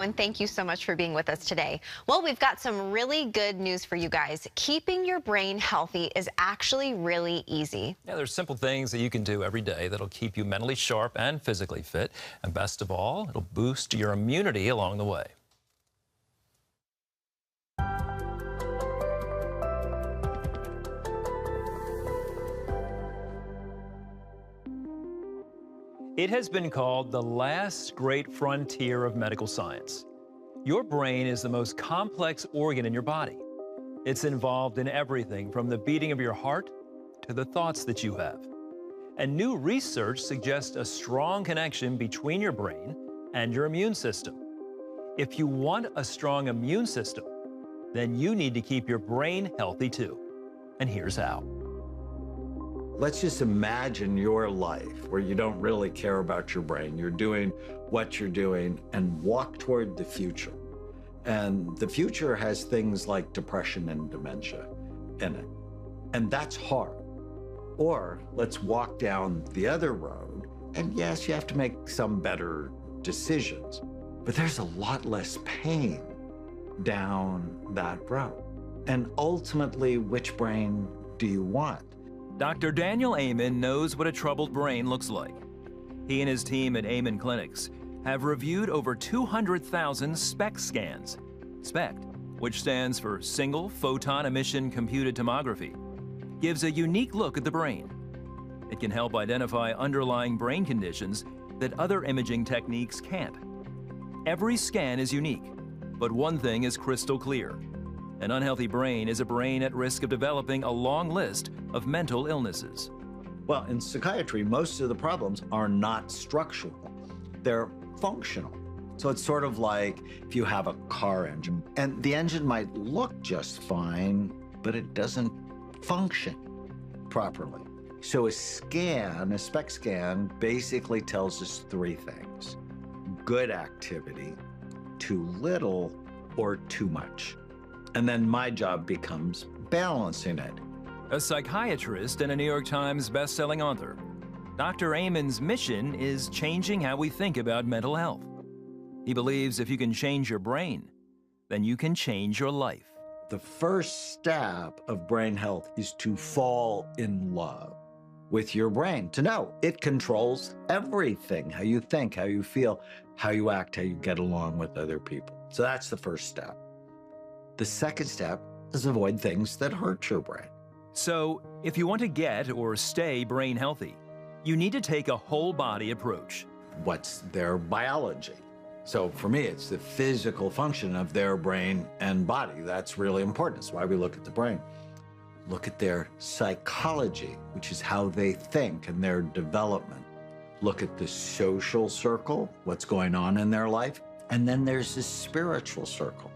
And thank you so much for being with us today. Well, we've got some really good news for you guys. Keeping your brain healthy is actually really easy. Yeah, there's simple things that you can do every day that'll keep you mentally sharp and physically fit. And best of all, it'll boost your immunity along the way. It has been called the last great frontier of medical science. Your brain is the most complex organ in your body. It's involved in everything from the beating of your heart to the thoughts that you have. And new research suggests a strong connection between your brain and your immune system. If you want a strong immune system, then you need to keep your brain healthy too. And here's how. Let's just imagine your life where you don't really care about your brain. You're doing what you're doing and walk toward the future. And the future has things like depression and dementia in it. And that's hard. Or let's walk down the other road. And yes, you have to make some better decisions, but there's a lot less pain down that road. And ultimately, which brain do you want? Dr. Daniel Amen knows what a troubled brain looks like. He and his team at Amen Clinics have reviewed over 200,000 SPECT scans. SPECT, which stands for Single Photon Emission Computed Tomography, gives a unique look at the brain. It can help identify underlying brain conditions that other imaging techniques can't. Every scan is unique, but one thing is crystal clear. An unhealthy brain is a brain at risk of developing a long list of mental illnesses. Well, in psychiatry, most of the problems are not structural. They're functional. So it's sort of like if you have a car engine, and the engine might look just fine, but it doesn't function properly. So a scan, a SPECT scan, basically tells us three things: good activity, too little, or too much. And then my job becomes balancing it. A psychiatrist and a New York Times best-selling author, Dr. Amen's mission is changing how we think about mental health. He believes if you can change your brain, then you can change your life. The first step of brain health is to fall in love with your brain, to know it controls everything: how you think, how you feel, how you act, how you get along with other people. So that's the first step. The second step is avoid things that hurt your brain. So, if you want to get or stay brain healthy, you need to take a whole-body approach. What's their biology? So for me, it's the physical function of their brain and body. That's really important. That's why we look at the brain. Look at their psychology, which is how they think and their development. Look at the social circle, what's going on in their life. And then there's the spiritual circle,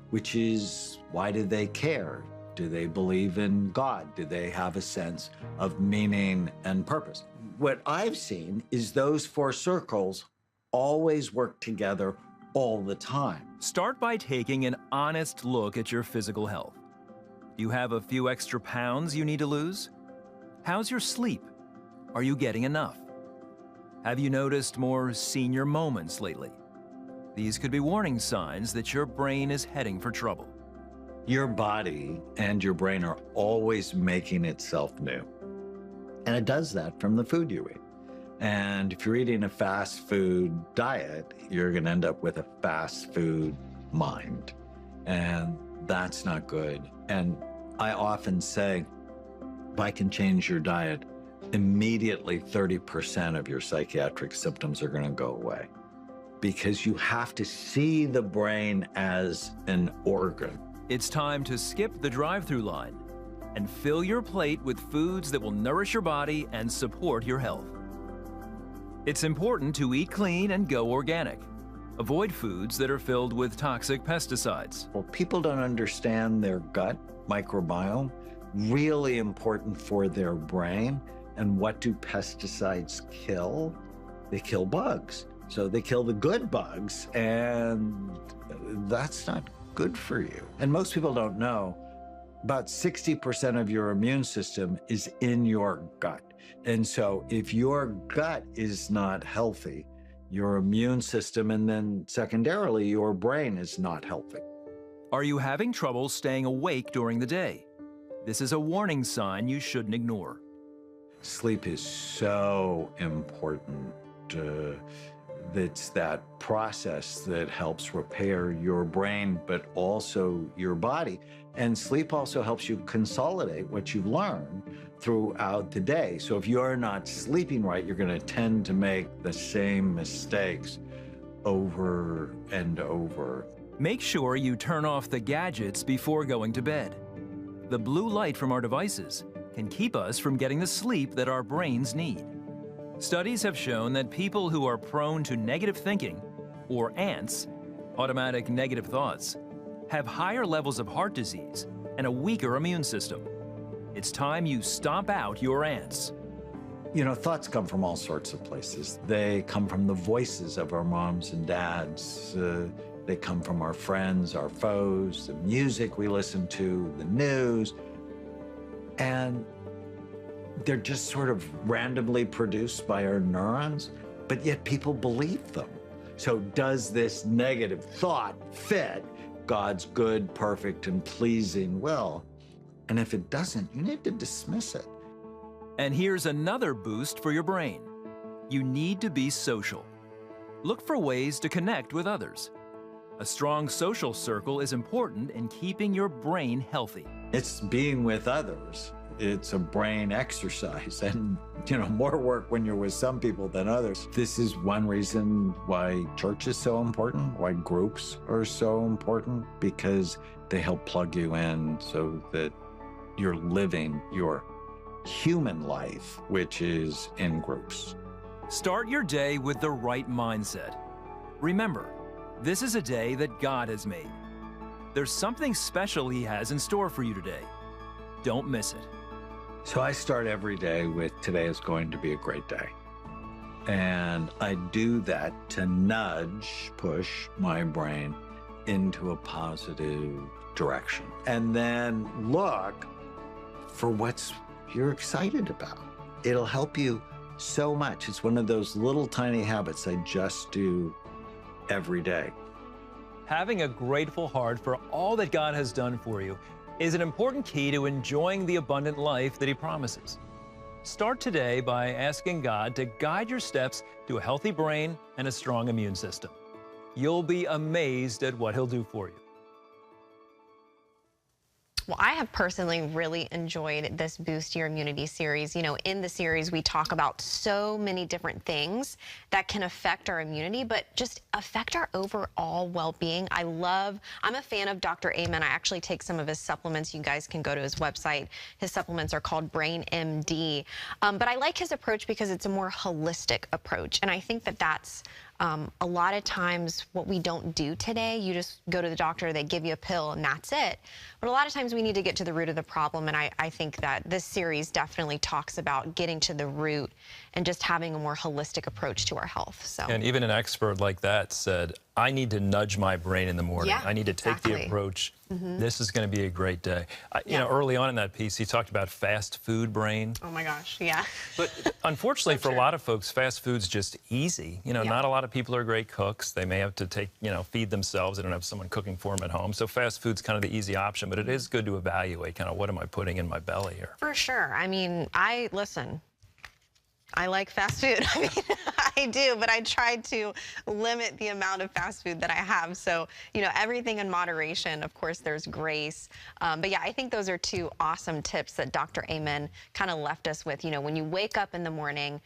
which is, why do they care? Do they believe in God? Do they have a sense of meaning and purpose? What I've seen is those four circles always work together all the time. Start by taking an honest look at your physical health. Do you have a few extra pounds you need to lose? How's your sleep? Are you getting enough? Have you noticed more senior moments lately? These could be warning signs that your brain is heading for trouble. Your body and your brain are always making itself new. And it does that from the food you eat. And if you're eating a fast food diet, you're going to end up with a fast food mind. And that's not good. And I often say, if I can change your diet, immediately 30% of your psychiatric symptoms are going to go away. Because you have to see the brain as an organ. It's time to skip the drive-through line and fill your plate with foods that will nourish your body and support your health. It's important to eat clean and go organic. Avoid foods that are filled with toxic pesticides. Well, people don't understand their gut microbiome, really important for their brain. And what do pesticides kill? They kill bugs. So they kill the good bugs, and that's not good for you. And most people don't know, about 60% of your immune system is in your gut. And so if your gut is not healthy, your immune system, and then secondarily, your brain is not healthy. Are you having trouble staying awake during the day? This is a warning sign you shouldn't ignore. Sleep is so important. It's that process that helps repair your brain, but also your body. And sleep also helps you consolidate what you've learned throughout the day. So if you're not sleeping right, you're going to tend to make the same mistakes over and over. Make sure you turn off the gadgets before going to bed. The blue light from our devices can keep us from getting the sleep that our brains need. Studies have shown that people who are prone to negative thinking, or ANTs, automatic negative thoughts, have higher levels of heart disease and a weaker immune system. It's time you stomp out your ANTs. You know, thoughts come from all sorts of places. They come from the voices of our moms and dads. They come from our friends, our foes, the music we listen to, the news. And they're just sort of randomly produced by our neurons, but yet people believe them. So does this negative thought fit God's good, perfect, and pleasing will? And if it doesn't, you need to dismiss it. And here's another boost for your brain. You need to be social. Look for ways to connect with others. A strong social circle is important in keeping your brain healthy. It's being with others. It's a brain exercise, and, you know, more work when you're with some people than others. This is one reason why church is so important, why groups are so important, because they help plug you in so that you're living your human life, which is in groups. Start your day with the right mindset. Remember, this is a day that God has made. There's something special He has in store for you today. Don't miss it. So I start every day with today is going to be a great day. And I do that to push my brain into a positive direction. And then look for what you're excited about. It'll help you so much. It's one of those little tiny habits I just do every day. Having a grateful heart for all that God has done for you is an important key to enjoying the abundant life that He promises. Start today by asking God to guide your steps to a healthy brain and a strong immune system. You'll be amazed at what He'll do for you. Well, I have personally really enjoyed this Boost Your Immunity series. You know, in the series, we talk about so many different things that can affect our immunity, but just affect our overall well-being. I'm a fan of Dr. Amen. I actually take some of his supplements. You guys can go to his website. His supplements are called Brain MD. But I like his approach because it's a more holistic approach. And I think that that's a lot of times what we don't do today. You just go to the doctor, they give you a pill, and that's it. But a lot of times we need to get to the root of the problem, and I think that this series definitely talks about getting to the root and just having a more holistic approach to our health. So. And even an expert like that said, I need to nudge my brain in the morning. Yeah, I need to take the approach. This is going to be a great day. You know, early on in that piece, he talked about fast food brain. Oh my gosh, yeah. But unfortunately for a lot of folks, fast food's just easy. You know, not a lot of people are great cooks. They may have to feed themselves. They don't have someone cooking for them at home. So fast food's kind of the easy option, but it is good to evaluate kind of what am I putting in my belly here. For sure. I mean, listen, I like fast food. I mean, I do, but I try to limit the amount of fast food that I have. So, you know, everything in moderation. Of course, there's grace. But yeah, I think those are two awesome tips that Dr. Amen kind of left us with. You know, when you wake up in the morning,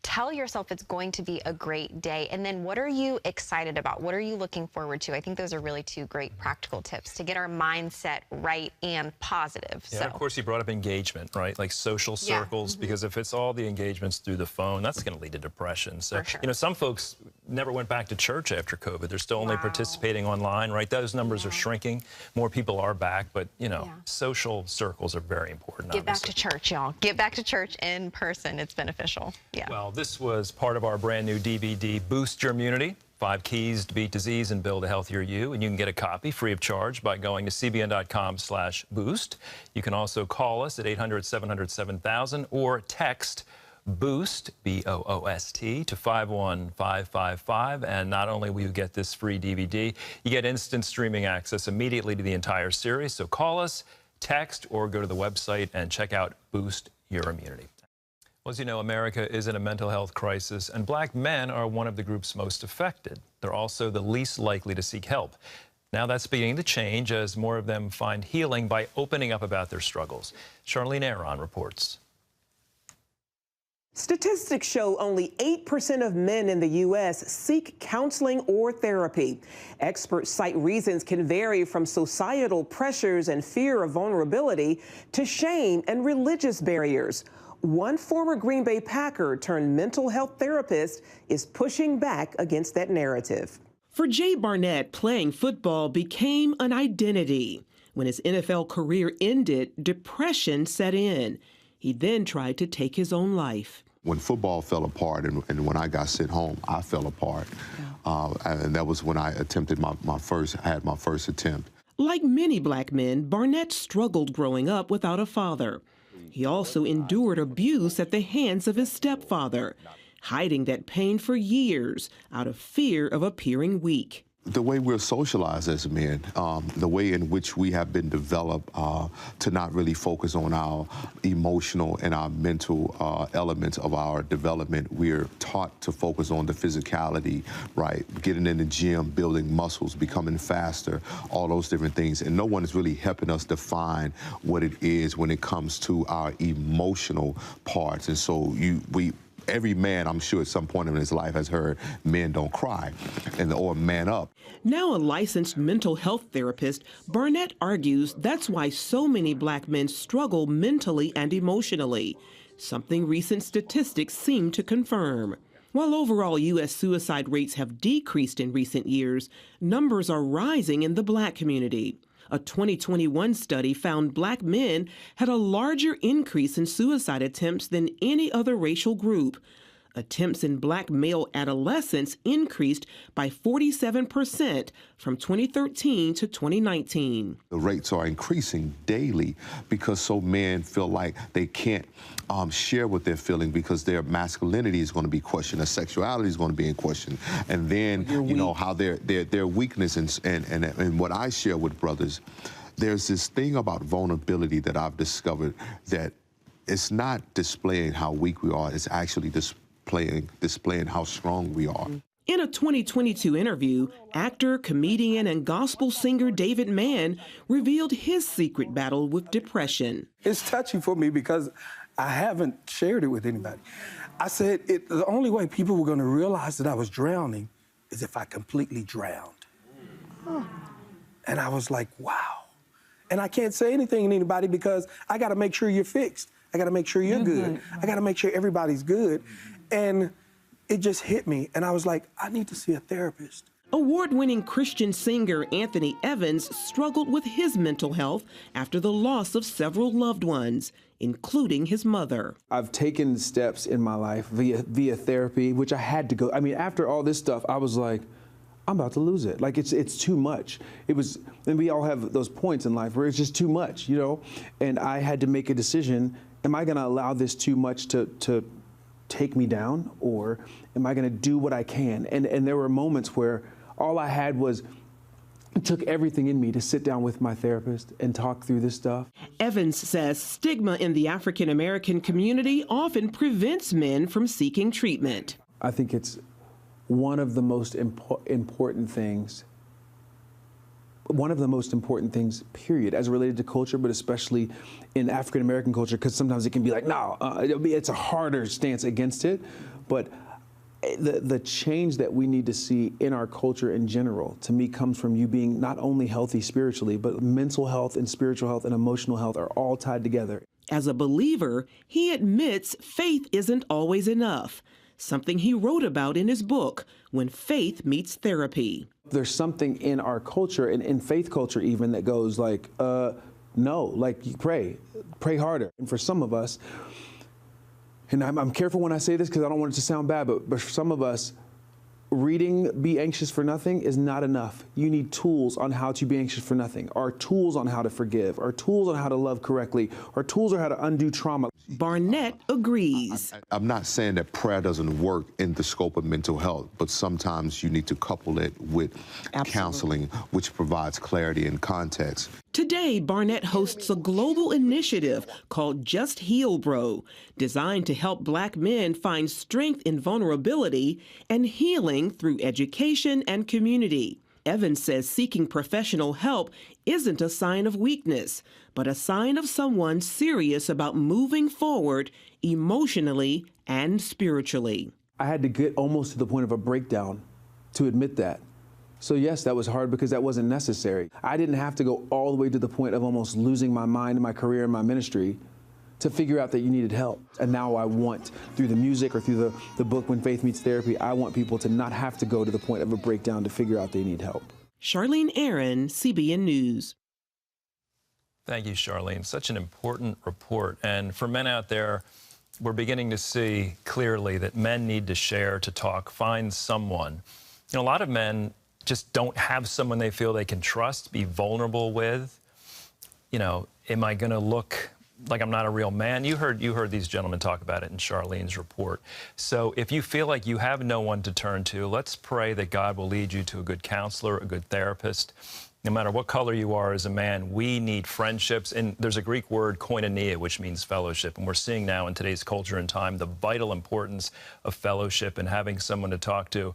tell yourself it's going to be a great day. And then what are you excited about? What are you looking forward to? I think those are really two great practical tips to get our mindset right and positive. Yeah, so. Of course, you brought up engagement, right? Like social circles, because if it's all the engagements through the phone, that's going to lead to depression. So, you know, some folks never went back to church after COVID. They're still only participating online, right? Those numbers are shrinking. More people are back, but, you know, social circles are very important. Get back to church, y'all. Get back to church in person. It's beneficial. Yeah. Well, this was part of our brand new DVD, Boost Your Immunity, 5 Keys to Beat Disease and Build a Healthier You. And you can get a copy free of charge by going to cbn.com/boost. You can also call us at 800-700-7000 or text BOOST, B-O-O-S-T, to 51555. And not only will you get this free DVD, you get instant streaming access immediately to the entire series. So call us, text, or go to the website and check out Boost Your Immunity. Well, as you know, America is in a mental health crisis, and black men are one of the groups most affected. They're also the least likely to seek help. Now that's beginning to change as more of them find healing by opening up about their struggles. Charlene Aaron reports. Statistics show only 8% of men in the U.S. seek counseling or therapy. Experts cite reasons can vary from societal pressures and fear of vulnerability to shame and religious barriers. One former Green Bay Packer turned mental health therapist is pushing back against that narrative. For Jay Barnett, playing football became an identity. When his NFL career ended, depression set in. He then tried to take his own life. When football fell apart and when I got sent home, I fell apart. And that was when I attempted my first attempt. Like many black men, Barnett struggled growing up without a father. He also endured abuse at the hands of his stepfather, hiding that pain for years out of fear of appearing weak. The way we're socialized as men, the way in which we have been developed to not really focus on our emotional and our mental elements of our development. We're taught to focus on the physicality, right? Getting in the gym, building muscles, becoming faster, all those different things. And no one is really helping us define what it is when it comes to our emotional parts. And so every man, I'm sure at some point in his life, has heard men don't cry or man up. Now a licensed mental health therapist, Barnett argues that's why so many black men struggle mentally and emotionally, something recent statistics seem to confirm. While overall U.S. suicide rates have decreased in recent years, numbers are rising in the black community. A 2021 study found black men had a larger increase in suicide attempts than any other racial group. Attempts in black male adolescents increased by 47% from 2013 to 2019. The rates are increasing daily because so men feel like they can't share what they're feeling because their masculinity is going to be questioned, their sexuality is going to be in question, and then you know how their weakness and what I share with brothers. There's this thing about vulnerability that I've discovered that it's not displaying how weak we are, it's actually displaying how strong we are. In a 2022 interview, actor, comedian, and gospel singer David Mann revealed his secret battle with depression. It's touchy for me because I haven't shared it with anybody. I said the only way people were going to realize that I was drowning is if I completely drowned. And I was like, wow. And I can't say anything to anybody because I got to make sure you're fixed. I got to make sure you're good. I got to make sure everybody's good. And it just hit me. And I was like, I need to see a therapist. Award-winning Christian singer Anthony Evans struggled with his mental health after the loss of several loved ones, including his mother. I've taken steps in my life via therapy, which I had to go. I mean, after all this stuff, I was like, I'm about to lose it. Like, it's too much. And we all have those points in life where it's just too much, you know? And I had to make a decision. Am I gonna allow this too much to take me down, or am I gonna do what I can? And there were moments where all I had was, it took everything in me to sit down with my therapist and talk through this stuff. Evans says stigma in the African American community often prevents men from seeking treatment. I think it's one of the most important things, period, as related to culture, but especially in African American culture, because sometimes it can be like, no, it's a harder stance against it. But the change that we need to see in our culture in general, to me, comes from you being not only healthy spiritually, but mental health and spiritual health and emotional health are all tied together. As a believer, he admits faith isn't always enough, something he wrote about in his book, When Faith Meets Therapy. There's something in our culture, and in faith culture even, that goes like, no, like pray harder. And for some of us, and I'm careful when I say this because I don't want it to sound bad, but for some of us, reading Be Anxious for Nothing is not enough. You need tools on how to be anxious for nothing, or tools on how to forgive, or tools on how to love correctly, or tools on how to undo trauma. Barnett agrees. I'm not saying that prayer doesn't work in the scope of mental health, but sometimes you need to couple it with counseling, which provides clarity and context. Today, Barnett hosts a global initiative called Just Heal Bro, designed to help Black men find strength in vulnerability and healing through education and community. Evans says seeking professional help isn't a sign of weakness, but a sign of someone serious about moving forward emotionally and spiritually. I had to get almost to the point of a breakdown to admit that. So yes, that was hard because that wasn't necessary. I didn't have to go all the way to the point of almost losing my mind in my career and my ministry to figure out that you needed help. And now I want, through the music or through the book When Faith Meets Therapy, I want people to not have to go to the point of a breakdown to figure out they need help. Charlene Aaron, CBN News. Thank you, Charlene. Such an important report. And for men out there, we're beginning to see clearly that men need to share, to talk, find someone. You know, a lot of men just don't have someone they feel they can trust, be vulnerable with. You know, am I going to look like I'm not a real man? You heard these gentlemen talk about it in Charlene's report. So if you feel like you have no one to turn to, let's pray that God will lead you to a good counselor, a good therapist. No matter what color you are as a man, we need friendships. And there's a Greek word, koinonia, which means fellowship. And we're seeing now in today's culture and time the vital importance of fellowship and having someone to talk to.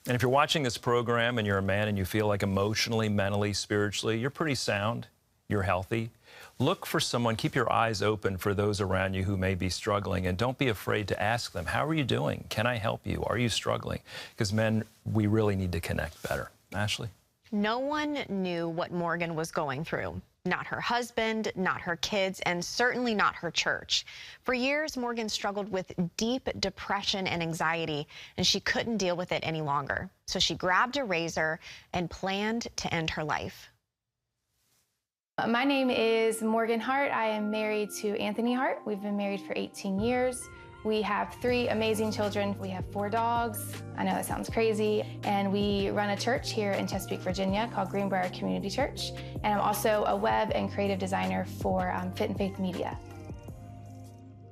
And if you're watching this program and you're a man and you feel like emotionally, mentally, spiritually, you're pretty sound, you're healthy, look for someone, keep your eyes open for those around you who may be struggling, and don't be afraid to ask them, how are you doing? Can I help you? Are you struggling? Because men, we really need to connect better. Ashley? No one knew what Morgan was going through. Not her husband, not her kids, and certainly not her church. For years, Morgan struggled with deep depression and anxiety, and she couldn't deal with it any longer. So she grabbed a razor and planned to end her life. My name is Morgan Hart. I am married to Anthony Hart. We've been married for 18 years. We have 3 amazing children. We have 4 dogs. I know that sounds crazy. And we run a church here in Chesapeake, Virginia called Greenbrier Community Church. And I'm also a web and creative designer for Fit and Faith Media.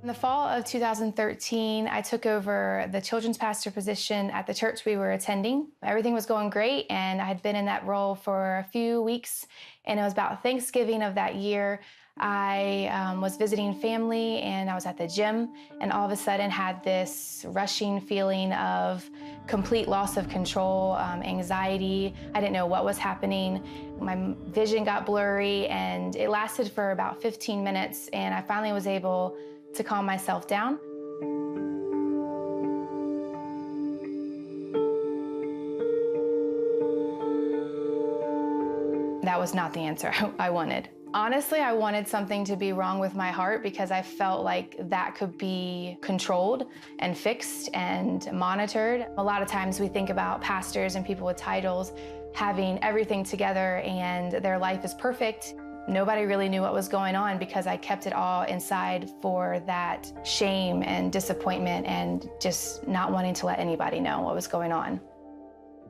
In the fall of 2013, I took over the children's pastor position at the church we were attending. Everything was going great, and I had been in that role for a few weeks. And it was about Thanksgiving of that year. I was visiting family, and I was at the gym, and all of a sudden had this rushing feeling of complete loss of control, anxiety. I didn't know what was happening. My vision got blurry, and it lasted for about 15 minutes, and I finally was able to calm myself down. That was not the answer I wanted. Honestly, I wanted something to be wrong with my heart because I felt like that could be controlled and fixed and monitored. A lot of times we think about pastors and people with titles having everything together and their life is perfect. Nobody really knew what was going on because I kept it all inside for that shame and disappointment and just not wanting to let anybody know what was going on.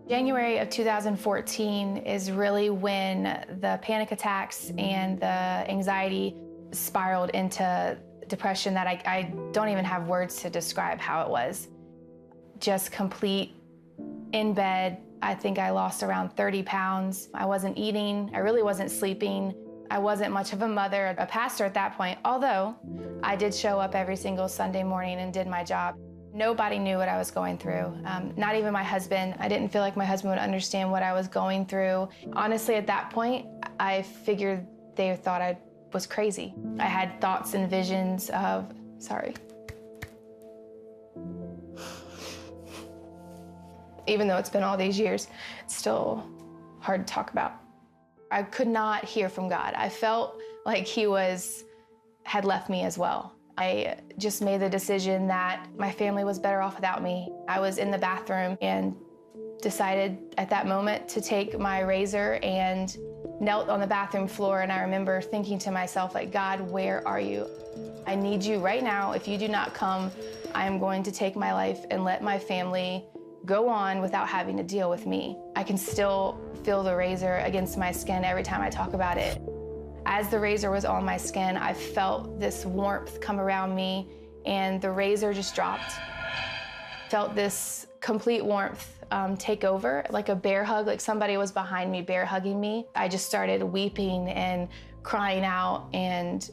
January of 2014 is really when the panic attacks and the anxiety spiraled into depression that I don't even have words to describe how it was. Just complete in bed. I think I lost around 30 pounds. I wasn't eating. I really wasn't sleeping. I wasn't much of a mother, a pastor at that point, although I did show up every single Sunday morning and did my job. Nobody knew what I was going through, not even my husband. I didn't feel like my husband would understand what I was going through. Honestly, at that point, I figured they thought I was crazy. I had thoughts and visions of, sorry. Even though it's been all these years, it's still hard to talk about. I could not hear from God. I felt like he had left me as well. I just made the decision that my family was better off without me. I was in the bathroom and decided at that moment to take my razor and knelt on the bathroom floor, and I remember thinking to myself, like, God, where are you? I need you right now. If you do not come, I am going to take my life and let my family go on without having to deal with me. I can still feel the razor against my skin every time I talk about it. As the razor was on my skin, I felt this warmth come around me, and the razor just dropped. Felt this complete warmth take over, like a bear hug, like somebody was behind me bear hugging me. I just started weeping and crying out, and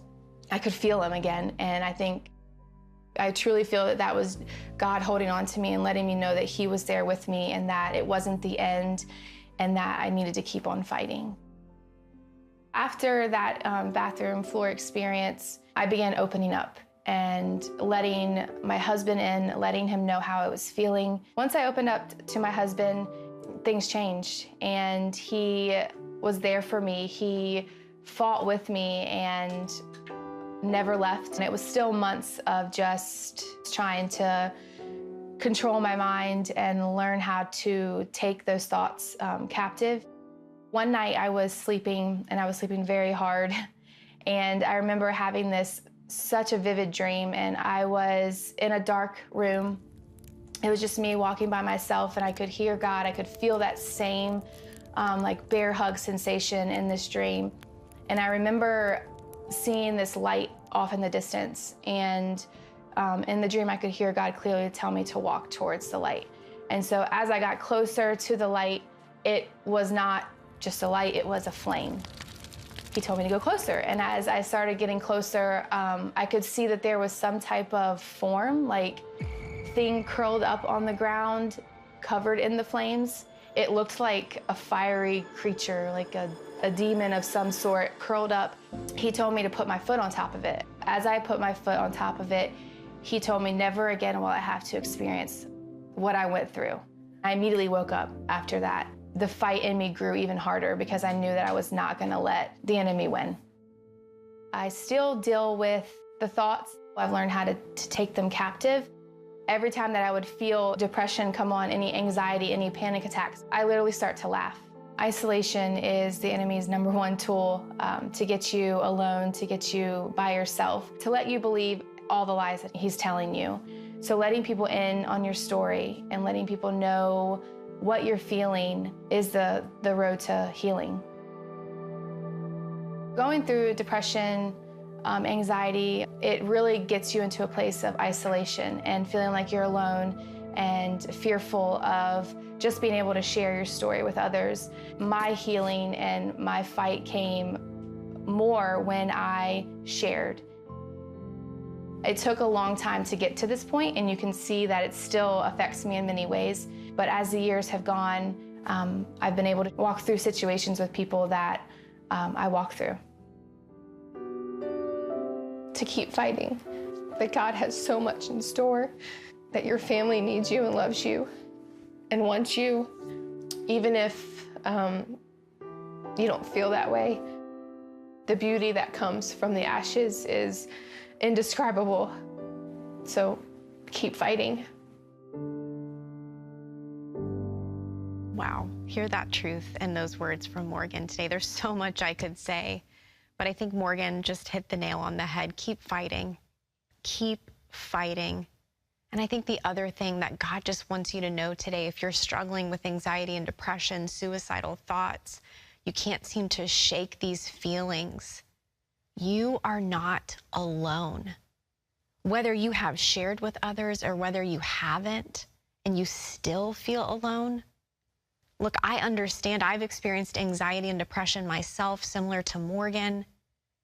I could feel him again. And I truly feel that that was God holding on to me and letting me know that he was there with me, and that it wasn't the end, and that I needed to keep on fighting. After that bathroom floor experience, I began opening up and letting my husband in, letting him know how I was feeling. Once I opened up to my husband, things changed, and he was there for me. He fought with me and never left. And it was still months of just trying to control my mind and learn how to take those thoughts captive. One night I was sleeping, and I was sleeping very hard, and I remember having such a vivid dream, and I was in a dark room. It was just me walking by myself, and I could hear God. I could feel that same like bear hug sensation in this dream. And I remember seeing this light off in the distance, and in the dream I could hear God clearly tell me to walk towards the light. And so as I got closer to the light, it was not just a light, it was a flame. He told me to go closer, and as I started getting closer, I could see that there was some type of form, like thing curled up on the ground, covered in the flames. It looked like a fiery creature, like a demon of some sort, curled up. He told me to put my foot on top of it. As I put my foot on top of it, he told me never again will I have to experience what I went through. I immediately woke up after that. The fight in me grew even harder because I knew that I was not gonna let the enemy win. I still deal with the thoughts. I've learned how to take them captive. Every time that I would feel depression come on, any anxiety, any panic attacks, I literally start to laugh. Isolation is the enemy's #1 tool to get you alone, to get you by yourself, to let you believe all the lies that he's telling you. So letting people in on your story and letting people know what you're feeling is the road to healing. Going through depression, anxiety, it really gets you into a place of isolation and feeling like you're alone and fearful of just being able to share your story with others. My healing and my fight came more when I shared. It took a long time to get to this point, and you can see that it still affects me in many ways. But as the years have gone, I've been able to walk through situations with people that I walk through. To keep fighting, that God has so much in store, that your family needs you and loves you and wants you, even if you don't feel that way. The beauty that comes from the ashes is indescribable. So keep fighting. Wow, hear that truth and those words from Morgan today. There's so much I could say, but I think Morgan just hit the nail on the head. Keep fighting. Keep fighting. And I think the other thing that God just wants you to know today, if you're struggling with anxiety and depression, suicidal thoughts, you can't seem to shake these feelings, you are not alone. Whether you have shared with others or whether you haven't and you still feel alone, look, I understand. I've experienced anxiety and depression myself, similar to Morgan.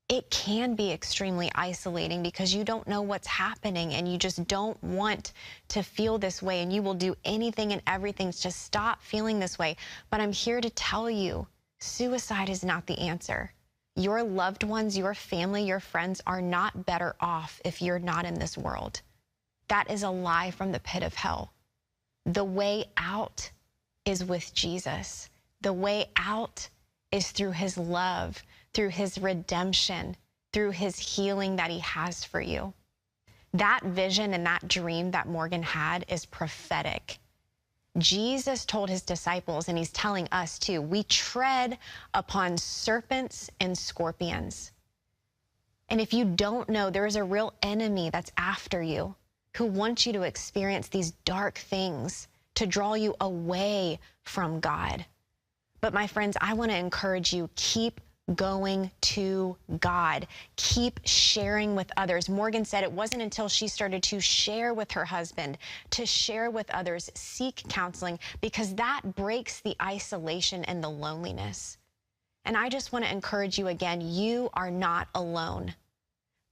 It can be extremely isolating because you don't know what's happening and you just don't want to feel this way, and you will do anything and everything to stop feeling this way. But I'm here to tell you, suicide is not the answer. Your loved ones, your family, your friends are not better off if you're not in this world. That is a lie from the pit of hell. The way out is with Jesus. The way out is through his love, through his redemption, through his healing that he has for you. That vision and that dream that Morgan had is prophetic. Jesus told his disciples, and he's telling us too, we tread upon serpents and scorpions. And if you don't know, there is a real enemy that's after you who wants you to experience these dark things to draw you away from God. But my friends, I want to encourage you, keep going to God. Keep sharing with others. Morgan said it wasn't until she started to share with her husband, to share with others, seek counseling, because that breaks the isolation and the loneliness. And I just want to encourage you again, you are not alone.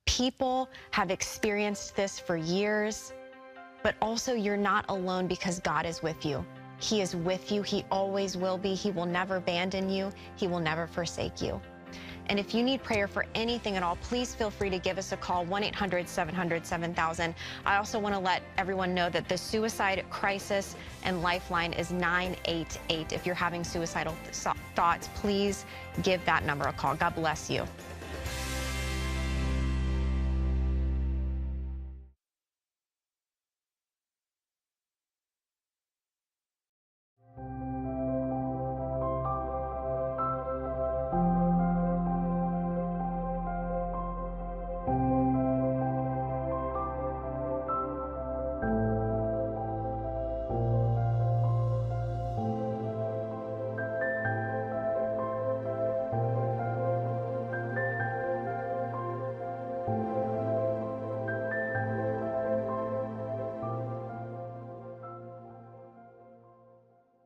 People have experienced this for years, but also you're not alone because God is with you. He is with you. He always will be. He will never abandon you. He will never forsake you. And if you need prayer for anything at all, please feel free to give us a call, 1-800-700-7000. I also want to let everyone know that the Suicide Crisis and Lifeline is 988. If you're having suicidal thoughts, please give that number a call. God bless you.